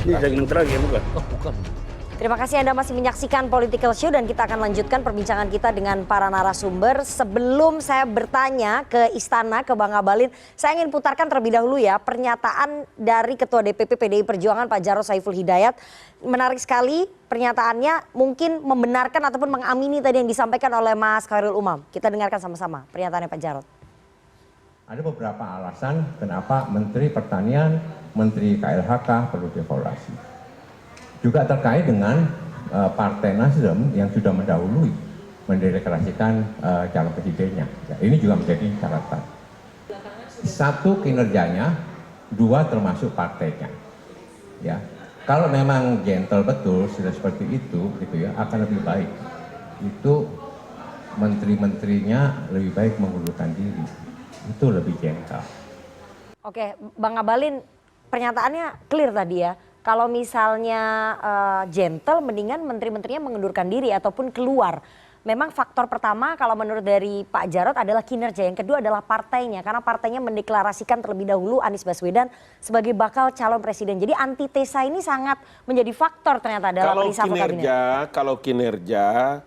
bukan. Oh, bukan. Terima kasih Anda masih menyaksikan Political Show dan kita akan lanjutkan perbincangan kita dengan para narasumber. Sebelum saya bertanya ke Istana, ke Bang Abalin, saya ingin putarkan terlebih dahulu ya pernyataan dari Ketua DPP PDI Perjuangan Pak Jarod Saiful Hidayat. Menarik sekali pernyataannya, mungkin membenarkan ataupun mengamini tadi yang disampaikan oleh Mas Khairul Umam. Kita dengarkan sama-sama pernyataannya Pak Jarod. Ada beberapa alasan kenapa Menteri Pertanian, Menteri KLHK perlu dievaluasi. Juga terkait dengan Partai Nasdem yang sudah mendahului mendeklarasikan calon presidennya. Ya, ini juga menjadi catatan. Satu, kinerjanya, dua, termasuk partainya. Ya, kalau memang gentle betul sudah seperti itu, gitu ya, akan lebih baik. Itu menteri-menterinya lebih baik mengundurkan diri. Itu lebih gentle. Oke, Bang Abalin, pernyataannya clear tadi ya. Kalau misalnya gentle, mendingan menteri-menterinya mengundurkan diri ataupun keluar. Memang faktor pertama kalau menurut dari Pak Jarod adalah kinerja. Yang kedua adalah partainya. Karena partainya mendeklarasikan terlebih dahulu Anies Baswedan sebagai bakal calon presiden. Jadi antitesa ini sangat menjadi faktor ternyata dalam reshuffle kabinet. Kalau kinerja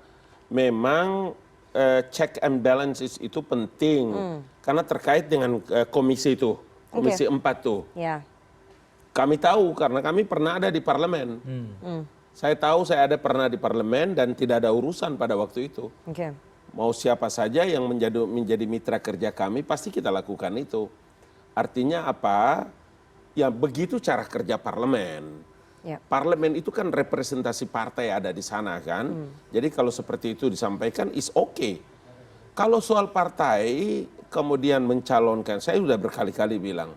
memang check and balances itu penting. Karena terkait dengan komisi itu. Komisi 4 tuh. Ya. Kami tahu karena kami pernah ada di parlemen. Saya tahu saya pernah di parlemen dan tidak ada urusan pada waktu itu. Mau siapa saja yang menjadi mitra kerja kami pasti kita lakukan itu. Artinya apa? Ya begitu cara kerja parlemen. Parlemen itu kan representasi partai ada di sana kan. Jadi kalau seperti itu disampaikan is okay. Kalau soal partai kemudian mencalonkan, saya sudah berkali-kali bilang.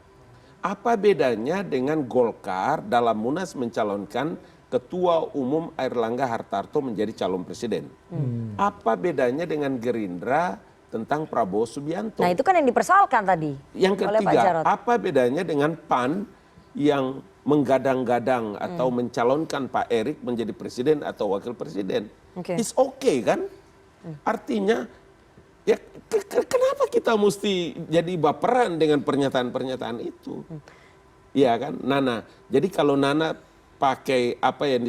Apa bedanya dengan Golkar dalam Munas mencalonkan Ketua Umum Airlangga Hartarto menjadi calon presiden? Apa bedanya dengan Gerindra tentang Prabowo Subianto? Nah itu kan yang dipersoalkan tadi. Yang ketiga, apa bedanya dengan PAN yang menggadang-gadang atau mencalonkan Pak Erik menjadi presiden atau wakil presiden? It's okay kan? Artinya ya kenapa kita mesti jadi baperan dengan pernyataan-pernyataan itu? Iya kan, Nana. Jadi kalau Nana pakai apa yang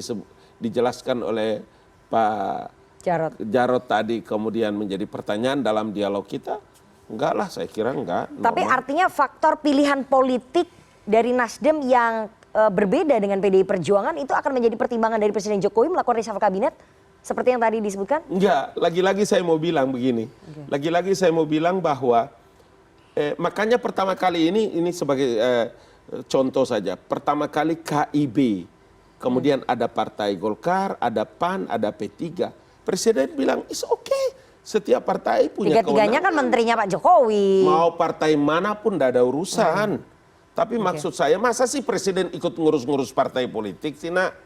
dijelaskan oleh Pak Jarod tadi kemudian menjadi pertanyaan dalam dialog kita, enggak lah, saya kira enggak. Tapi artinya faktor pilihan politik dari Nasdem yang berbeda dengan PDI Perjuangan itu akan menjadi pertimbangan dari Presiden Jokowi melakukan reshuffle kabinet? Seperti yang tadi disebutkan? Enggak, lagi-lagi saya mau bilang begini. Lagi-lagi saya mau bilang bahwa makanya pertama kali ini sebagai contoh saja. Pertama kali KIB, kemudian ada Partai Golkar, ada PAN, ada P3. Presiden bilang, it's okay. Setiap partai punya kewenangan. Tiga-tiganya kan menterinya Pak Jokowi. Mau partai manapun tidak ada urusan. Tapi maksud saya, masa sih presiden ikut ngurus-ngurus partai politik sih, nak?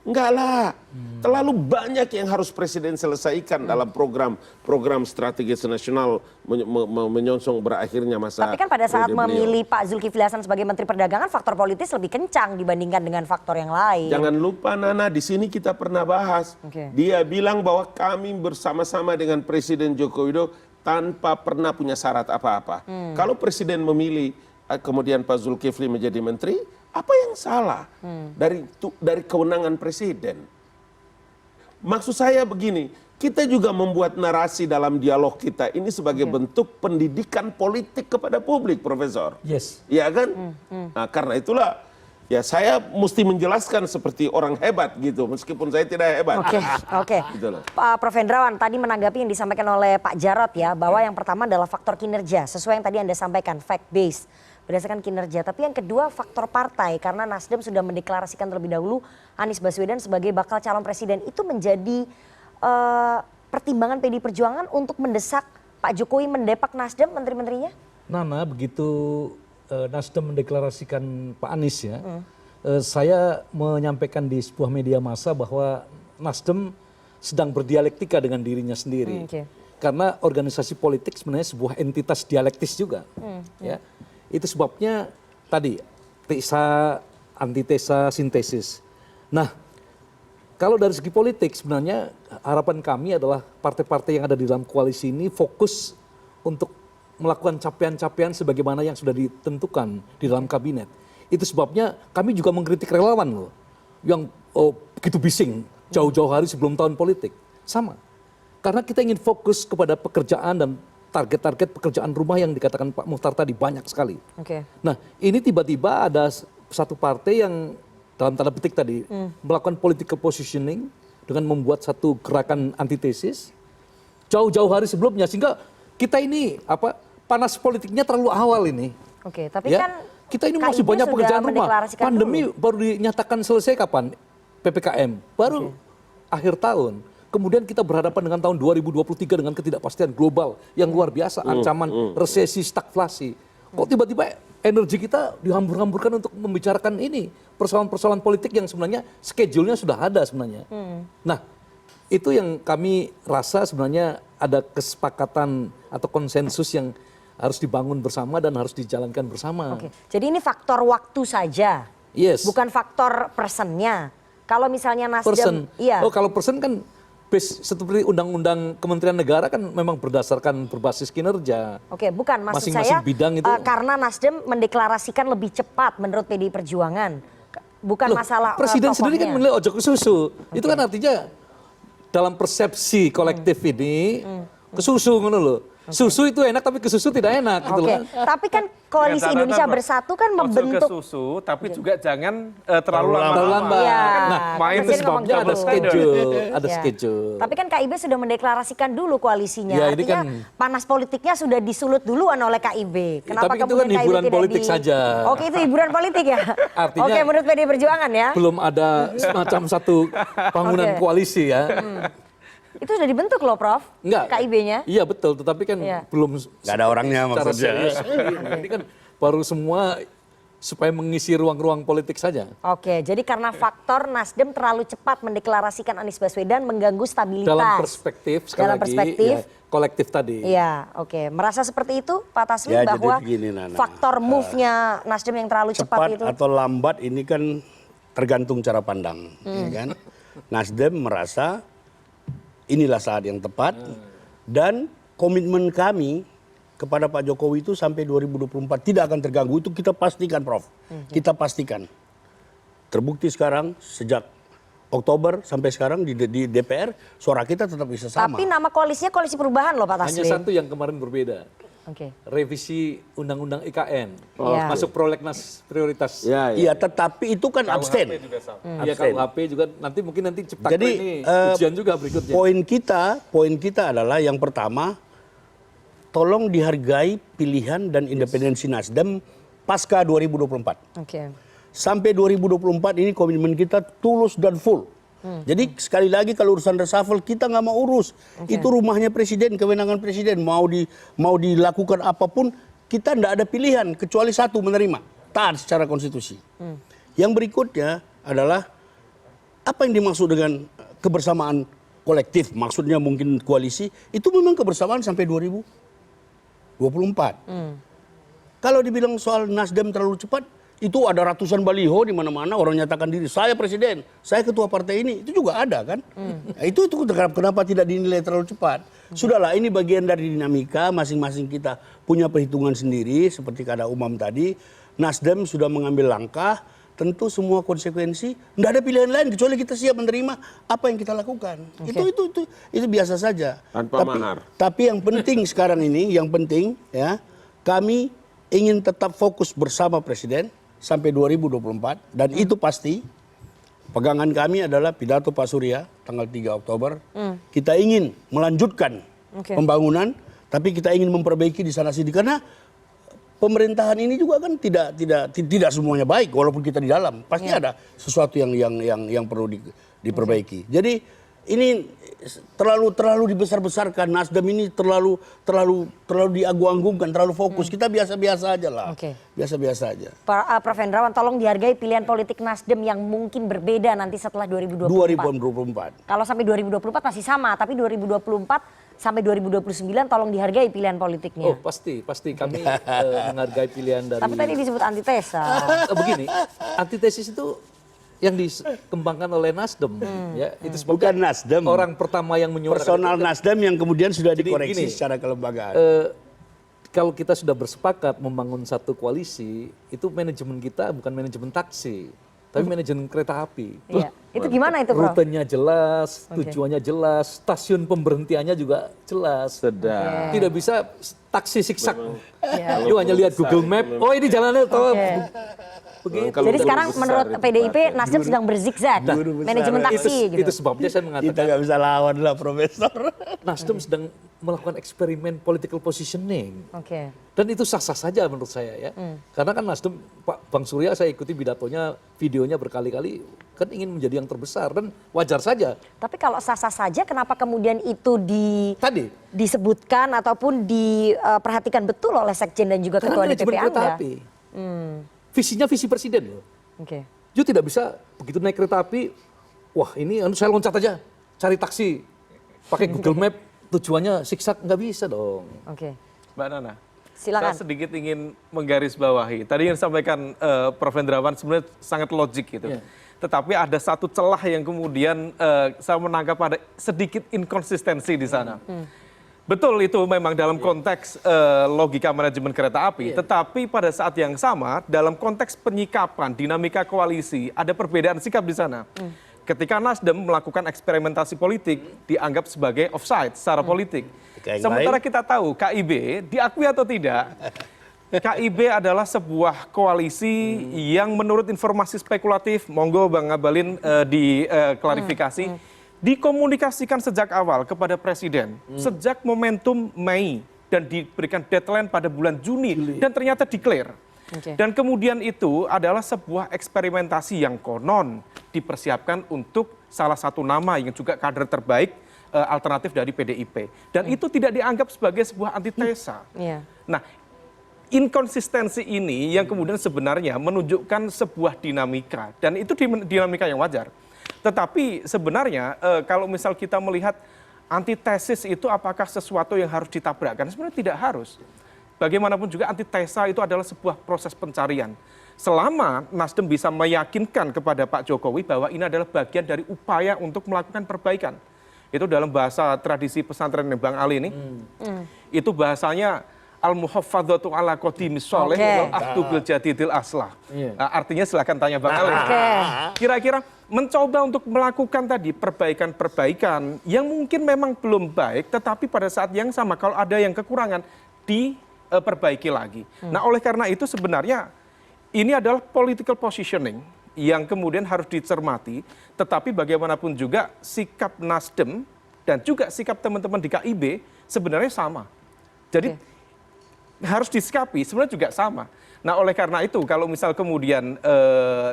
Enggak lah, terlalu banyak yang harus presiden selesaikan dalam program strategis nasional menyongsong berakhirnya masa. Tapi kan pada saat memilih Pak Zulkifli Hasan sebagai Menteri Perdagangan, faktor politis lebih kencang dibandingkan dengan faktor yang lain. Jangan lupa Nana, di sini kita pernah bahas. Dia bilang bahwa kami bersama-sama dengan Presiden Joko Widodo tanpa pernah punya syarat apa-apa. Kalau presiden memilih kemudian Pak Zulkifli menjadi menteri, apa yang salah dari kewenangan presiden? Maksud saya begini, kita juga membuat narasi dalam dialog kita ini sebagai bentuk pendidikan politik kepada publik, Profesor. Iya kan? Nah, karena itulah ya saya mesti menjelaskan seperti orang hebat gitu, meskipun saya tidak hebat. Gitu loh. Pak Prof. Hendrawan tadi menanggapi yang disampaikan oleh Pak Jarod ya, bahwa yang pertama adalah faktor kinerja, sesuai yang tadi Anda sampaikan, fact based. Berdasarkan kinerja, tapi yang kedua faktor partai karena Nasdem sudah mendeklarasikan terlebih dahulu Anies Baswedan sebagai bakal calon presiden. Itu menjadi pertimbangan PDI Perjuangan untuk mendesak Pak Jokowi mendepak Nasdem menteri-menterinya? Nana, begitu Nasdem mendeklarasikan Pak Anies ya, saya menyampaikan di sebuah media massa bahwa Nasdem sedang berdialektika dengan dirinya sendiri. Karena organisasi politik sebenarnya sebuah entitas dialektis juga. Ya. Itu sebabnya tadi tesa, antitesa, sintesis. Nah, kalau dari segi politik sebenarnya harapan kami adalah partai-partai yang ada di dalam koalisi ini fokus untuk melakukan capaian-capaian sebagaimana yang sudah ditentukan di dalam kabinet. Itu sebabnya kami juga mengkritik relawan loh, yang begitu bising jauh-jauh hari sebelum tahun politik. Sama, karena kita ingin fokus kepada pekerjaan dan target-target pekerjaan rumah yang dikatakan Pak Muhtar tadi banyak sekali. Nah, ini tiba-tiba ada satu partai yang dalam tanda petik tadi melakukan political positioning dengan membuat satu gerakan antitesis jauh-jauh hari sebelumnya, sehingga kita ini panas politiknya terlalu awal ini. Tapi kan kita ini masih banyak pekerjaan rumah. Pandemi baru dinyatakan selesai kapan? PPKM baru akhir tahun. Kemudian kita berhadapan dengan tahun 2023 dengan ketidakpastian global yang luar biasa, ancaman resesi, stagflasi. Kok tiba-tiba energi kita dihambur-hamburkan untuk membicarakan ini, persoalan-persoalan politik yang sebenarnya schedule-nya sudah ada sebenarnya. Nah, itu yang kami rasa sebenarnya ada kesepakatan atau konsensus yang harus dibangun bersama dan harus dijalankan bersama. Jadi ini faktor waktu saja, bukan faktor personnya. Kalau misalnya Nasdem, kalau person kan seperti undang-undang Kementerian Negara kan memang berdasarkan berbasis kinerja. Bukan maksud masing-masing saya bidang itu. Karena Nasdem mendeklarasikan lebih cepat menurut PDI Perjuangan, bukan masalah Presiden sendiri kan menilai ojo ke susu. Itu kan artinya dalam persepsi kolektif ini kesusu ngono loh. Susu itu enak tapi kesusu tidak enak gitu kan. Tapi kan Koalisi Indonesia Bersatu kan membentuk ke susu, tapi juga jangan terlalu lama. Nah, itu sebabnya ada schedule. Tapi kan KIB sudah mendeklarasikan dulu koalisinya. Artinya panas politiknya sudah disulut duluan oleh KIB. Kenapa tapi itu kan hiburan politik saja. Itu hiburan politik ya. Artinya menurut PDI Perjuangan ya. Belum ada semacam satu bangunan koalisi ya. Itu sudah dibentuk loh Prof, KIB-nya. Iya betul, tetapi kan belum nggak ada orangnya maksudnya. Ini kan baru semua supaya mengisi ruang-ruang politik saja. Jadi karena faktor Nasdem terlalu cepat mendeklarasikan Anies Baswedan mengganggu stabilitas. Dalam perspektif, sekali lagi, kolektif tadi. Merasa seperti itu Pak Taslim bahwa faktor move-nya Nasdem yang terlalu cepat itu? Cepat atau lambat ini kan tergantung cara pandang. Kan? Nasdem merasa inilah saat yang tepat dan komitmen kami kepada Pak Jokowi itu sampai 2024 tidak akan terganggu, itu kita pastikan Prof. Kita pastikan. Terbukti sekarang sejak Oktober sampai sekarang di DPR suara kita tetap bisa sama. Tapi nama koalisinya Koalisi Perubahan loh Pak Taslim. Hanya satu yang kemarin berbeda. Revisi Undang-Undang IKN masuk prolegnas prioritas. Iya, tetapi itu kan abstain. KUHP juga nanti Ciptaker ini ujian juga berikutnya. Poin kita adalah yang pertama, tolong dihargai pilihan dan independensi Nasdem pasca 2024. Sampai 2024 ini komitmen kita tulus dan full. Jadi sekali lagi kalau urusan reshuffle kita nggak mau urus. Itu rumahnya presiden, kewenangan presiden. Mau dilakukan apapun kita nggak ada pilihan kecuali satu, menerima, taat secara konstitusi. Yang berikutnya adalah apa yang dimaksud dengan kebersamaan kolektif, maksudnya mungkin koalisi, itu memang kebersamaan sampai 2024. Kalau dibilang soal Nasdem terlalu cepat, itu ada ratusan baliho di mana-mana orang nyatakan diri, saya presiden, saya ketua partai ini, itu juga ada kan. Nah, itu kenapa tidak dinilai terlalu cepat. Sudahlah, ini bagian dari dinamika, masing-masing kita punya perhitungan sendiri, seperti kata Umam tadi. Nasdem sudah mengambil langkah, tentu semua konsekuensi, tidak ada pilihan lain kecuali kita siap menerima apa yang kita lakukan. Itu biasa saja. Tanpa mahar. Tapi yang penting sekarang ini, ya, kami ingin tetap fokus bersama presiden sampai 2024 dan itu pasti pegangan kami adalah pidato Pak Surya tanggal 3 Oktober. Kita ingin melanjutkan pembangunan, tapi kita ingin memperbaiki di sana sini karena pemerintahan ini juga kan tidak semuanya baik walaupun kita di dalam. Pasti ada sesuatu yang perlu diperbaiki. Jadi ini terlalu dibesar-besarkan. Nasdem ini terlalu diagung-agungkan, terlalu fokus. Kita biasa-biasa aja lah. Biasa-biasa aja. Prof Hendrawan, tolong dihargai pilihan politik Nasdem yang mungkin berbeda nanti setelah 2024. Kalau sampai 2024 masih sama, tapi 2024 sampai 2029 tolong dihargai pilihan politiknya. Pasti kami menghargai pilihan dari. Tapi tadi disebut antitesa. Begini, antitesis itu yang dikembangkan oleh Nasdem, ya itu bukan Nasdem. Orang pertama yang menyuarakan personal Nasdem yang kemudian sudah dikoreksi secara kelembagaan. kalau kita sudah bersepakat membangun satu koalisi, itu manajemen kita bukan manajemen taksi, tapi manajemen kereta api. Iya. Itu gimana itu, Prof? Rutenya jelas, tujuannya jelas, stasiun pemberhentiannya juga jelas. Sedap. Tidak bisa taksi siksak. Iya. Lu hanya lihat Google Map, oh ini jalannya toh. Begitu. Kalau Jadi guru sekarang besar menurut itu PDIP pakai. Nasdem sedang berzigzag manajemen taksi gitu. Itu sebabnya saya Kita mengatakan nggak bisa lawan lah, Profesor. Nasdem sedang melakukan eksperimen political positioning. Oke. Dan itu sah-sah saja menurut saya ya. Karena kan Nasdem, Pak Bang Surya saya ikuti pidatonya, videonya berkali-kali, kan ingin menjadi yang terbesar dan wajar saja. Tapi kalau sah-sah saja kenapa kemudian itu Tadi, disebutkan ataupun diperhatikan betul oleh Sekjen dan juga karena Ketua DPP manajemen kereta Anda? api. Visinya visi presiden loh. Oke. Dia tidak bisa begitu naik kereta api, wah ini saya loncat aja, cari taksi, pakai Google Map, tujuannya siksak, nggak bisa dong. Oke. Mbak Nana. Silakan. Saya sedikit ingin menggarisbawahi. Tadi yang disampaikan Prof. Hendrawan sebenarnya sangat logik gitu. Iya. Tetapi ada satu celah yang kemudian saya menangkap ada sedikit inkonsistensi di sana. Betul itu memang dalam konteks logika manajemen kereta api. Tetapi pada saat yang sama dalam konteks penyikapan dinamika koalisi ada perbedaan sikap di sana. Ketika Nasdem melakukan eksperimentasi politik dianggap sebagai offside secara politik. Yang Sementara lain? kita tahu KIB diakui atau tidak, KIB adalah sebuah koalisi yang menurut informasi spekulatif, monggo Bang Ngabalin diklarifikasi, dikomunikasikan sejak awal kepada Presiden, sejak momentum Mei dan diberikan deadline pada bulan Juni dan ternyata declare. Oke. Dan kemudian itu adalah sebuah eksperimentasi yang konon dipersiapkan untuk salah satu nama yang juga kader terbaik alternatif dari PDIP. Dan itu tidak dianggap sebagai sebuah antitesa. Iya. Nah, inkonsistensi ini yang kemudian sebenarnya menunjukkan sebuah dinamika. Dan itu dinamika yang wajar. Tetapi sebenarnya kalau misal kita melihat antitesis itu apakah sesuatu yang harus ditabrakkan? Sebenarnya tidak harus. Bagaimanapun juga antitesa itu adalah sebuah proses pencarian. Selama Nasdem bisa meyakinkan kepada Pak Jokowi bahwa ini adalah bagian dari upaya untuk melakukan perbaikan. Itu dalam bahasa tradisi pesantren Bang Ali ini. Itu bahasanya al-muhaffadzatu ala qadimis sholih wal ahdu bil jadidil aslah. Nah, artinya silakan tanya Bang Ali. Kira-kira mencoba untuk melakukan tadi perbaikan-perbaikan yang mungkin memang belum baik, tetapi pada saat yang sama kalau ada yang kekurangan diperbaiki lagi. Nah, oleh karena itu sebenarnya ini adalah political positioning yang kemudian harus dicermati, tetapi bagaimanapun juga sikap Nasdem dan juga sikap teman-teman di KIB sebenarnya sama. Jadi harus disikapi sebenarnya juga sama. Nah, oleh karena itu kalau misal kemudian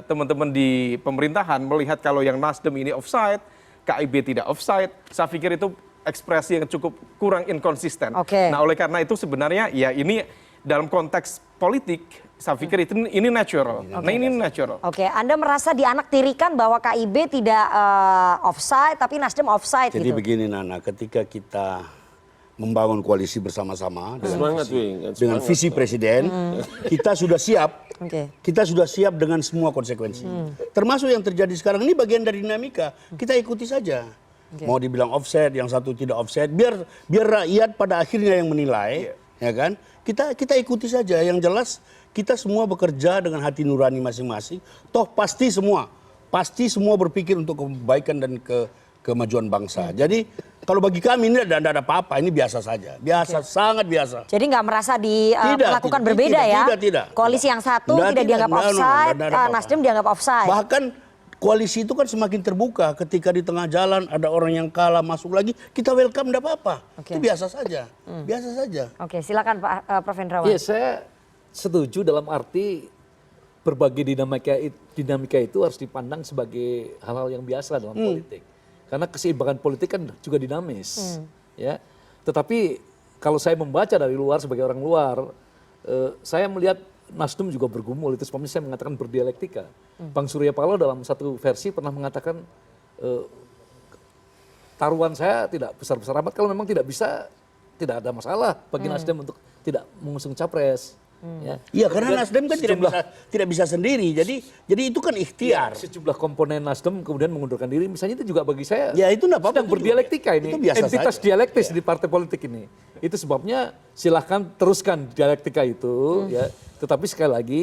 teman-teman di pemerintahan melihat kalau yang Nasdem ini offside, KIB tidak offside, saya pikir itu ekspresi yang cukup kurang inkonsisten. Nah, oleh karena itu sebenarnya ya ini dalam konteks politik saya pikir ini natural. Nah, ini natural. Oke, Anda merasa dianaktirikan bahwa KIB tidak offside tapi Nasdem offside Jadi gitu. begini Nana, ketika kita membangun koalisi bersama-sama dengan visi presiden, kita sudah siap. Kita sudah siap dengan semua konsekuensi. Termasuk yang terjadi sekarang ini bagian dari dinamika. Kita ikuti saja. Mau dibilang offset, yang satu tidak offset, biar rakyat pada akhirnya yang menilai, ya kan? Kita ikuti saja. Yang jelas kita semua bekerja dengan hati nurani masing-masing. Toh pasti semua berpikir untuk kebaikan dan kemajuan bangsa. Jadi kalau bagi kami ini tidak ada apa-apa, ini biasa saja. Sangat biasa. Jadi nggak merasa diperlakukan berbeda ya? Tidak. Koalisi yang satu tidak dianggap offside, Nasdem dianggap offside. Bahkan koalisi itu kan semakin terbuka. Ketika di tengah jalan ada orang yang kalah masuk lagi, kita welcome, tidak apa-apa. Itu biasa saja. Biasa saja. Oke, silakan Pak Prof. Hendrawan. Iya, saya setuju dalam arti berbagai dinamika itu harus dipandang sebagai hal-hal yang biasa dalam politik. Karena keseimbangan politik kan juga dinamis. Ya. Tetapi kalau saya membaca dari luar sebagai orang luar, saya melihat Nasdem juga bergumul, itu sebabnya saya mengatakan berdialektika. Bang Surya Paloh dalam satu versi pernah mengatakan taruhan saya tidak besar-besar amat, kalau memang tidak bisa, tidak ada masalah bagi Nasdem untuk tidak mengusung capres. Ya. Iya, karena Dan Nasdem kan tidak bisa sendiri. Jadi itu kan ikhtiar. Sejumlah komponen Nasdem kemudian mengundurkan diri, misalnya itu juga bagi saya Ya itu enggak apa-apa. sedang berdialektika ini, Itu biasa entitas saja. dialektis di partai politik ini. Itu sebabnya silahkan teruskan dialektika itu, ya. Tetapi sekali lagi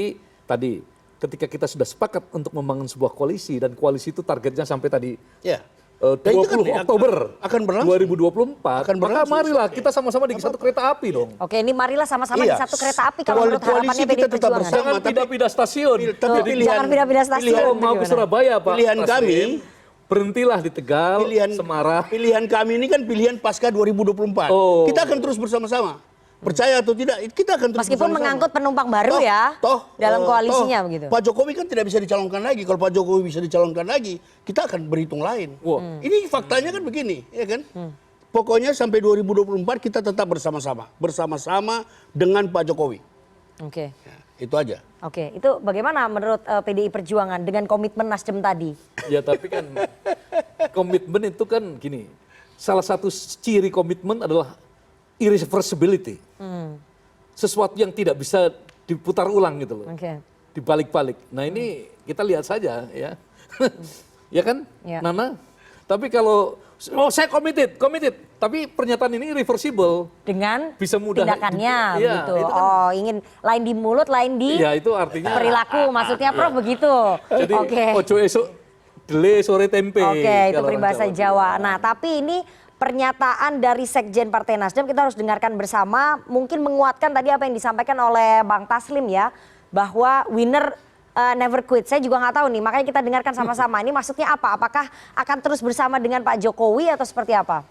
tadi ketika kita sudah sepakat untuk membangun sebuah koalisi dan koalisi itu targetnya sampai tadi Ya. 20 kan Oktober akan berlangsung. 2024, Akan maka berlangsung. marilah kita sama-sama di satu kereta api dong. Oke, ini marilah sama-sama Iya. di satu kereta api kalau menurut Koalisi harapannya kita PDI tetap Perjuangan. bersama. Jangan tapi- pindah-pindah stasiun. Tapi Tuh, pilihan- jangan pindah-pindah stasiun. Kalau mau ke Gimana? Surabaya Pak Pilihan Taslim, kami, berhentilah di Tegal, Semarang. Pilihan kami ini kan pilihan pasca 2024. Oh. Kita akan terus bersama-sama. Percaya atau tidak, kita akan terus Meskipun bersama-sama. mengangkut penumpang baru ya, dalam koalisinya begitu. Pak Jokowi kan tidak bisa dicalonkan lagi. Kalau Pak Jokowi bisa dicalonkan lagi, kita akan berhitung lain. Wah. Ini faktanya kan begini, ya kan? Pokoknya sampai 2024 kita tetap bersama-sama dengan Pak Jokowi. Oke. Ya, itu aja. Oke, itu bagaimana menurut PDI Perjuangan dengan komitmen Nasdem tadi? Ya tapi kan komitmen itu kan gini, salah satu ciri komitmen adalah irreversibility. Sesuatu yang tidak bisa diputar ulang gitu loh. Oke. Dibalik-balik. Nah ini kita lihat saja ya. Ya kan Ya. Nana? Tapi kalau, saya committed. Tapi pernyataan ini irreversible. Dengan Bisa mudah tindakannya Iya, begitu. itu kan- Oh, ingin lain di mulut, lain di Ya itu artinya. perilaku. Maksudnya Prof begitu. Jadi Oke. ojo esok dele sore tempe. Oke, itu kalau orang peribahasa Jawa. Jawa. Nah, tapi ini pernyataan dari Sekjen Partai Nasdem kita harus dengarkan bersama. Mungkin menguatkan tadi apa yang disampaikan oleh Bang Taslim ya, bahwa winner never quit. Saya juga nggak tahu nih, makanya kita dengarkan sama-sama. Ini maksudnya apa? Apakah akan terus bersama dengan Pak Jokowi atau seperti apa?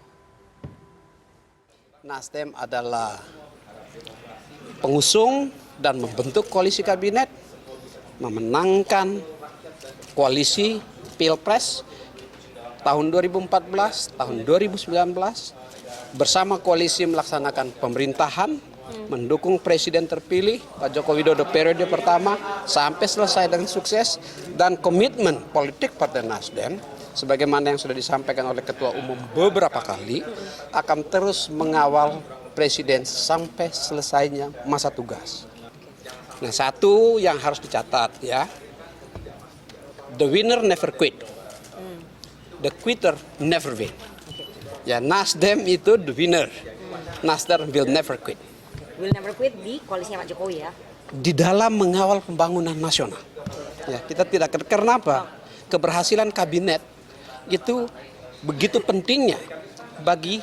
Nasdem adalah pengusung dan membentuk koalisi kabinet, memenangkan koalisi Pilpres tahun 2014, tahun 2019, bersama koalisi melaksanakan pemerintahan, mendukung presiden terpilih Pak Joko Widodo periode pertama sampai selesai dengan sukses, dan komitmen politik Partai Nasdem sebagaimana yang sudah disampaikan oleh Ketua Umum beberapa kali akan terus mengawal presiden sampai selesainya masa tugas. Nah, satu yang harus dicatat ya, the winner never quit. The quitter never win. Ya, Nasdem itu the winner. Nasdem will never quit. Will never quit di koalisinya Pak Jokowi ya. Di dalam mengawal pembangunan nasional. Ya, kita tidak karena apa? Keberhasilan kabinet itu begitu pentingnya bagi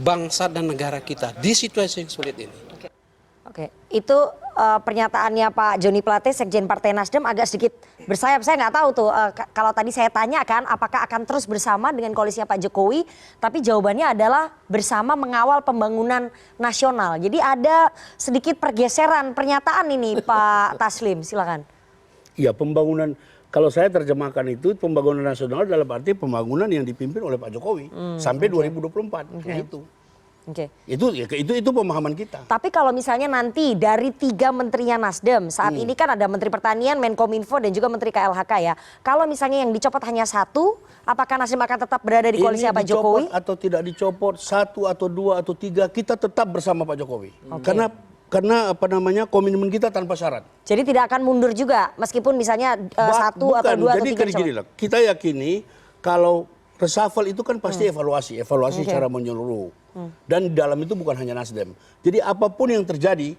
bangsa dan negara kita di situasi yang sulit ini. Oke, itu pernyataannya Pak Joni Plate, Sekjen Partai Nasdem agak sedikit bersayap. Saya nggak tahu tuh kalau tadi saya tanyakan apakah akan terus bersama dengan koalisinya Pak Jokowi, tapi jawabannya adalah bersama mengawal pembangunan nasional. Jadi ada sedikit pergeseran pernyataan ini Pak Taslim, silakan. Iya, pembangunan, kalau saya terjemahkan itu pembangunan nasional dalam arti pembangunan yang dipimpin oleh Pak Jokowi sampai 2024. Nah, itu. Oke. Itu pemahaman kita. Tapi kalau misalnya nanti dari 3 menterinya Nasdem, saat ini kan ada Menteri Pertanian, Menkominfo dan juga Menteri KLHK ya. Kalau misalnya yang dicopot hanya 1, apakah Nasdem akan tetap berada di koalisi Pak Jokowi? Dicopot atau tidak dicopot, 1 atau 2 atau 3, kita tetap bersama Pak Jokowi. Karena apa namanya, komitmen kita tanpa syarat. Jadi tidak akan mundur juga meskipun misalnya 1 atau 2 atau 3 Jadi gini lah, kita yakini kalau reshuffle itu kan pasti evaluasi secara menyeluruh. Dan di dalam itu bukan hanya Nasdem. Jadi apapun yang terjadi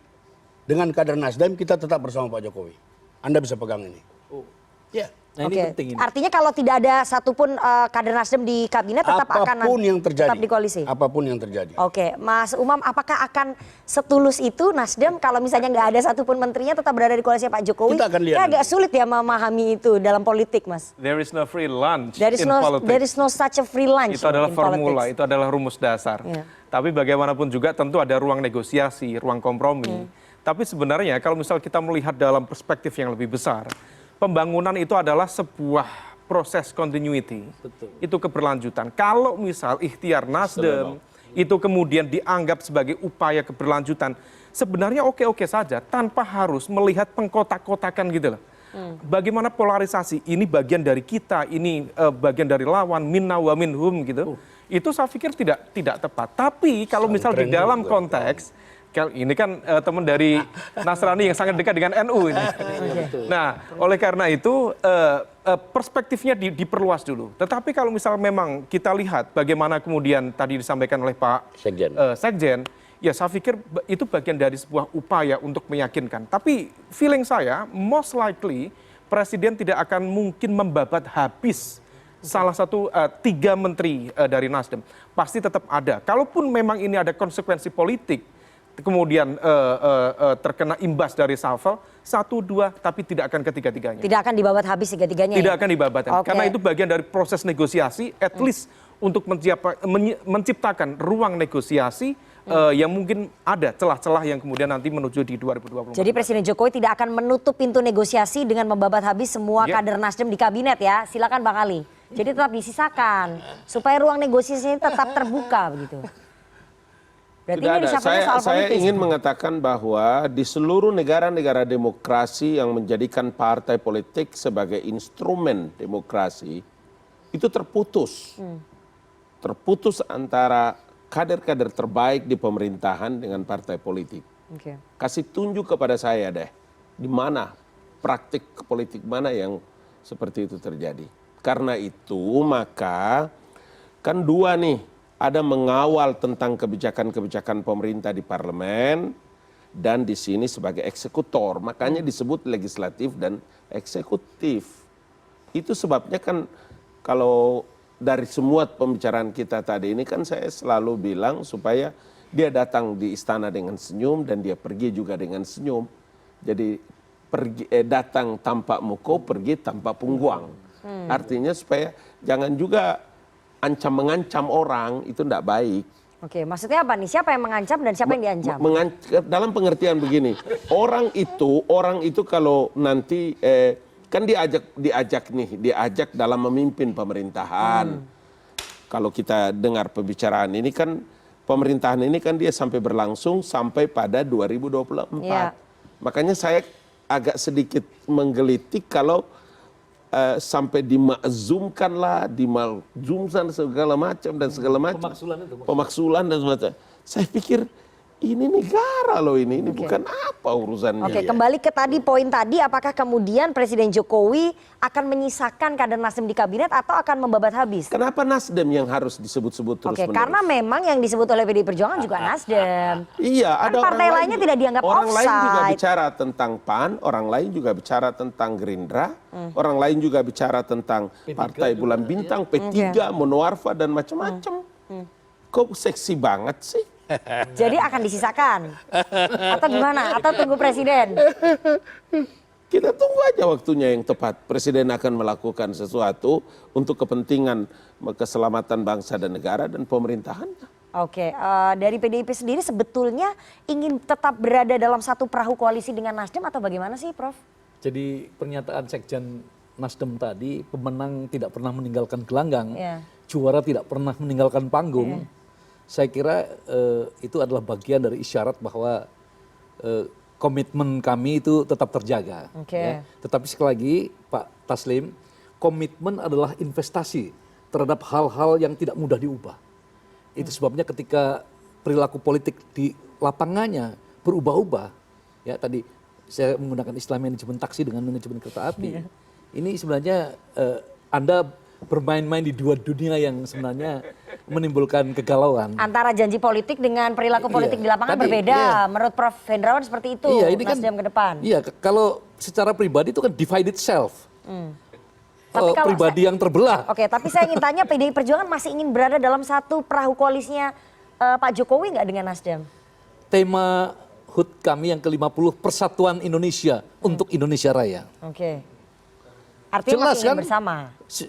dengan kader Nasdem, kita tetap bersama Pak Jokowi. Anda bisa pegang ini. Ya. Nah, ini Oke, penting ini. artinya kalau tidak ada satupun kader Nasdem di kabinet tetap akan Apapun yang terjadi. tetap di koalisi. Apapun yang terjadi. Oke, Mas Umam, apakah akan setulus itu Nasdem kalau misalnya nggak ada satupun menterinya tetap berada di koalisi Pak Jokowi? Kita akan lihat Kayak agak nanti. sulit ya memahami itu dalam politik, Mas. There is no free lunch There is in politics. no such a free lunch. Itu adalah in formula, politics. itu adalah rumus dasar. Iya. Tapi bagaimanapun juga tentu ada ruang negosiasi, ruang kompromi. Tapi sebenarnya kalau misal kita melihat dalam perspektif yang lebih besar, pembangunan itu adalah sebuah proses continuity. Betul. Itu keberlanjutan. Kalau misal ikhtiar Nasdem itu kemudian dianggap sebagai upaya keberlanjutan, sebenarnya oke-oke saja tanpa harus melihat pengkotak-kotakan gitu loh. Bagaimana polarisasi, ini bagian dari kita, ini bagian dari lawan, minna wa minhum gitu. Itu saya pikir tidak tepat. Tapi kalau misal di dalam konteks Ini kan teman dari Nasrani yang sangat dekat dengan NU ini. Nah, oleh karena itu perspektifnya diperluas dulu. Tetapi kalau misal memang kita lihat bagaimana kemudian tadi disampaikan oleh Pak Sekjen, ya saya pikir itu bagian dari sebuah upaya untuk meyakinkan. Tapi feeling saya, most likely Presiden tidak akan mungkin membabat habis salah satu 3 menteri dari Nasdem. Pasti tetap ada. Kalaupun memang ini ada konsekuensi politik, kemudian terkena imbas dari reshuffle, 1, 2, tapi tidak akan ketiga-tiganya. Tidak akan dibabat habis tiga-tiganya. Tidak ya? akan dibabat. Karena itu bagian dari proses negosiasi, at least untuk menciptakan ruang negosiasi yang mungkin ada celah-celah yang kemudian nanti menuju di 2024. Jadi Presiden Jokowi tidak akan menutup pintu negosiasi dengan membabat habis semua kader Nasdem di kabinet ya. Silakan Bang Ali. Jadi tetap disisakan supaya ruang negosiasinya tetap terbuka begitu. Berarti Tidak ini ada. reshuffle-nya soal Saya politis. ingin mengatakan bahwa di seluruh negara-negara demokrasi yang menjadikan partai politik sebagai instrumen demokrasi, itu terputus. Terputus antara kader-kader terbaik di pemerintahan dengan partai politik. Oke. Kasih tunjuk kepada saya deh, di mana praktik politik mana yang seperti itu terjadi. Karena itu maka kan 2 nih, ada mengawal tentang kebijakan-kebijakan pemerintah di parlemen dan di sini sebagai eksekutor. Makanya disebut legislatif dan eksekutif. Itu sebabnya kan kalau dari semua pembicaraan kita tadi ini kan saya selalu bilang supaya dia datang di istana dengan senyum dan dia pergi juga dengan senyum. Jadi datang tanpa muka, pergi tanpa pungguang. Artinya supaya jangan juga mengancam orang, itu tidak baik. Oke, maksudnya apa nih? Siapa yang mengancam dan siapa yang diancam? Dalam pengertian begini, orang itu kalau nanti kan diajak dalam memimpin pemerintahan. Kalau kita dengar pembicaraan ini kan pemerintahan ini kan dia sampai berlangsung sampai pada 2024. Ya. Makanya saya agak sedikit menggelitik kalau sampai dimakzumkan lah, dimakzumkan segala macam dan segala macam. Pemaksulan dan semacam. Saya pikir ini negara loh ini bukan apa urusannya. Oke, kembali ke tadi poin tadi, apakah kemudian Presiden Jokowi akan menyisakan kader Nasdem di kabinet atau akan membabat habis? Kenapa Nasdem yang harus disebut-sebut terus menerus? Karena memang yang disebut oleh PDI Perjuangan juga Nasdem. Iya, Kan ada partai orang lainnya tidak dianggap orang lain juga offside. bicara tentang PAN, orang lain juga bicara tentang Gerindra, orang lain juga bicara tentang Partai Bulan Bintang, P3, Monoarfa dan macam-macam. Kok seksi banget sih? Jadi akan disisakan? Atau gimana? Atau tunggu Presiden? Kita tunggu aja waktunya yang tepat. Presiden akan melakukan sesuatu untuk kepentingan keselamatan bangsa dan negara dan pemerintahannya. Oke, dari PDIP sendiri sebetulnya ingin tetap berada dalam satu perahu koalisi dengan Nasdem atau bagaimana sih, Prof? Jadi pernyataan Sekjen Nasdem tadi, pemenang tidak pernah meninggalkan gelanggang, juara tidak pernah meninggalkan panggung. Saya kira itu adalah bagian dari isyarat bahwa komitmen kami itu tetap terjaga. Ya. Tetapi sekali lagi Pak Taslim, komitmen adalah investasi terhadap hal-hal yang tidak mudah diubah. Itu sebabnya ketika perilaku politik di lapangannya berubah-ubah, ya tadi saya menggunakan istilah manajemen taksi dengan manajemen kereta api. Ini sebenarnya Anda bermain-main di 2 dunia yang sebenarnya menimbulkan kegalauan. Antara janji politik dengan perilaku politik di lapangan berbeda. Menurut Prof Hendrawan seperti itu, ini Nasdem ke depan. Iya, kalau secara pribadi itu kan divided self. Tapi kalau pribadi yang terbelah. Oke, tapi saya ingin tanya PDI Perjuangan masih ingin berada dalam satu perahu koalisinya Pak Jokowi nggak dengan Nasdem? Tema HUT kami yang ke-50, Persatuan Indonesia untuk Indonesia Raya. Oke. Artinya Jelas masih ingin kan? bersama.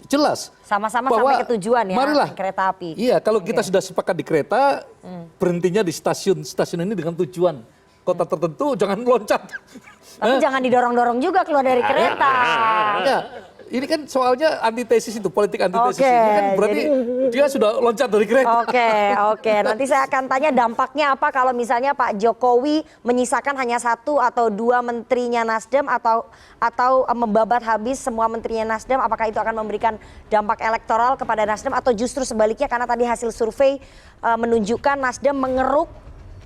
Jelas. Sama-sama Bahwa sampai ke tujuan ya, marilah, kereta api. Iya, kalau kita sudah sepakat di kereta, berhentinya di stasiun ini dengan tujuan kota tertentu, jangan loncat. Tapi jangan didorong-dorong juga keluar dari kereta. Ya, ini kan soalnya antitesis itu, politik antitesis. Ini kan berarti dia sudah loncat dari kereta. Oke. Nanti saya akan tanya dampaknya apa kalau misalnya Pak Jokowi menyisakan hanya 1 atau 2 menterinya Nasdem atau membabat habis semua menterinya Nasdem. Apakah itu akan memberikan dampak elektoral kepada Nasdem atau justru sebaliknya karena tadi hasil survei menunjukkan Nasdem mengeruk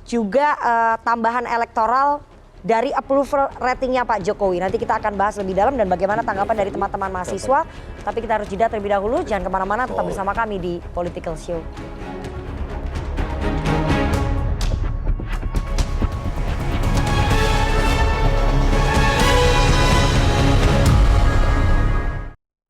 juga tambahan elektoral dari approval ratingnya Pak Jokowi. Nanti kita akan bahas lebih dalam dan bagaimana tanggapan dari teman-teman mahasiswa. Tapi kita harus jeda terlebih dahulu. Jangan kemana-mana, tetap bersama kami di Political Show.